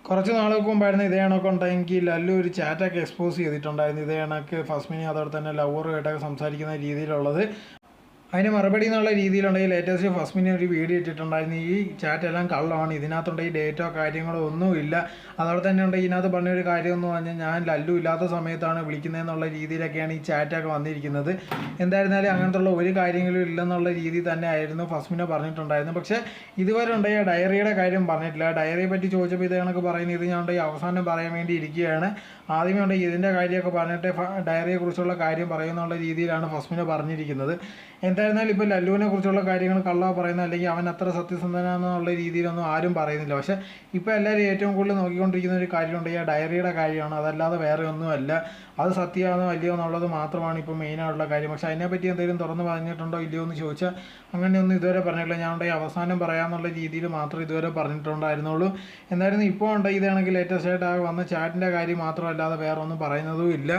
കുറച്ച് നാൾക്ക് മുമ്പായിരുന്നു ഇതേ കണക്ക് ഉണ്ടെങ്കിൽ ലല്ലു ഒരു ചാറ്റൊക്കെ എക്സ്പോസ് ചെയ്തിട്ടുണ്ടായിരുന്നു. ഇതേ കണക്ക് ഫസ്മിനി അതോടെ തന്നെ ലവറുമായിട്ടൊക്കെ സംസാരിക്കുന്ന രീതിയിലുള്ളത്. അതിന് മറുപടി എന്നുള്ള രീതിയിലുണ്ടെങ്കിൽ ലേറ്റസ്റ്റ് ഫസ്മിനി ഒരു വീഡിയോ ഇട്ടിട്ടുണ്ടായിരുന്നു. ഈ ചാറ്റ് എല്ലാം കള്ളമാണ്, ഇതിനകത്തുണ്ടെങ്കിൽ ഡേറ്റോ കാര്യങ്ങളോ ഒന്നുമില്ല. അതോടെ തന്നെ ഉണ്ടെങ്കിൽ ഇതിനകത്ത് പറഞ്ഞൊരു കാര്യം എന്ന് പറഞ്ഞാൽ ഞാൻ ലല്ലു ഇല്ലാത്ത സമയത്താണ് വിളിക്കുന്നതെന്നുള്ള രീതിയിലൊക്കെയാണ് ഈ ചാറ്റൊക്കെ വന്നിരിക്കുന്നത്. എന്തായിരുന്നാലും അങ്ങനത്തുള്ള ഒരു കാര്യങ്ങളും ഇല്ലെന്നുള്ള രീതി തന്നെ ആയിരുന്നു ഫസ്മിനെ പറഞ്ഞിട്ടുണ്ടായിരുന്നു. പക്ഷേ ഇതുവരെ ഉണ്ടെങ്കിൽ ഡയറിയുടെ കാര്യം പറഞ്ഞിട്ടില്ല. ഡയറിയെ പറ്റി ചോദിച്ചപ്പോൾ ഇത് കണക്ക് പറയുന്നത് ഇത് ഞാൻ ഉണ്ടെങ്കിൽ അവസാനം പറയാൻ വേണ്ടി ഇരിക്കുകയാണ്. ആദ്യമേ ഉണ്ടെങ്കിൽ ഇതിൻ്റെ കാര്യമൊക്കെ പറഞ്ഞിട്ട് ഡയറിയെക്കുറിച്ചുള്ള കാര്യം പറയുന്നുള്ള രീതിയിലാണ് ഫസ്മിനെ പറഞ്ഞിരിക്കുന്നത്. എന്തായിരുന്നാലും ഇപ്പോൾ ലല്ലുവിനെ കുറിച്ചുള്ള കാര്യങ്ങൾ കള്ള പറയുന്നത് അല്ലെങ്കിൽ അവൻ അത്ര സത്യസന്ധനാണെന്നുള്ള രീതിയിലൊന്നും ആരും പറയുന്നില്ല. പക്ഷേ ഇപ്പോൾ എല്ലാവരും ഏറ്റവും കൂടുതൽ നോക്കിക്കൊണ്ടിരിക്കുന്ന ഒരു കാര്യമുണ്ടെങ്കിൽ ആ ഡയറിയുടെ കാര്യമാണ്, അതല്ലാതെ വേറെ ഒന്നുമല്ല. അത് സത്യമാണോ അല്ലയോ എന്നുള്ളത് മാത്രമാണ് ഇപ്പോൾ മെയിനായിട്ടുള്ള കാര്യം. പക്ഷേ അതിനെപ്പറ്റി എന്തെങ്കിലും തുറന്ന് പറഞ്ഞിട്ടുണ്ടോ ഇല്ലയോ എന്ന് ചോദിച്ചാൽ അങ്ങനെയൊന്നും ഇതുവരെ പറഞ്ഞിട്ടില്ല. ഞാൻ ഉണ്ടെങ്കിൽ അവസാനം പറയാമെന്നുള്ള രീതിയിൽ മാത്രം ഇതുവരെ പറഞ്ഞിട്ടുണ്ടായിരുന്നുള്ളൂ. എന്തായാലും ഇപ്പോൾ ഉണ്ടെങ്കിൽ ഇതാണെങ്കിൽ ലേറ്റസ്റ്റ് ആയിട്ട് വന്ന ചാറ്റിൻ്റെ കാര്യം മാത്രമല്ലാതെ വേറെ ഒന്നും പറയുന്നതും ഇല്ല.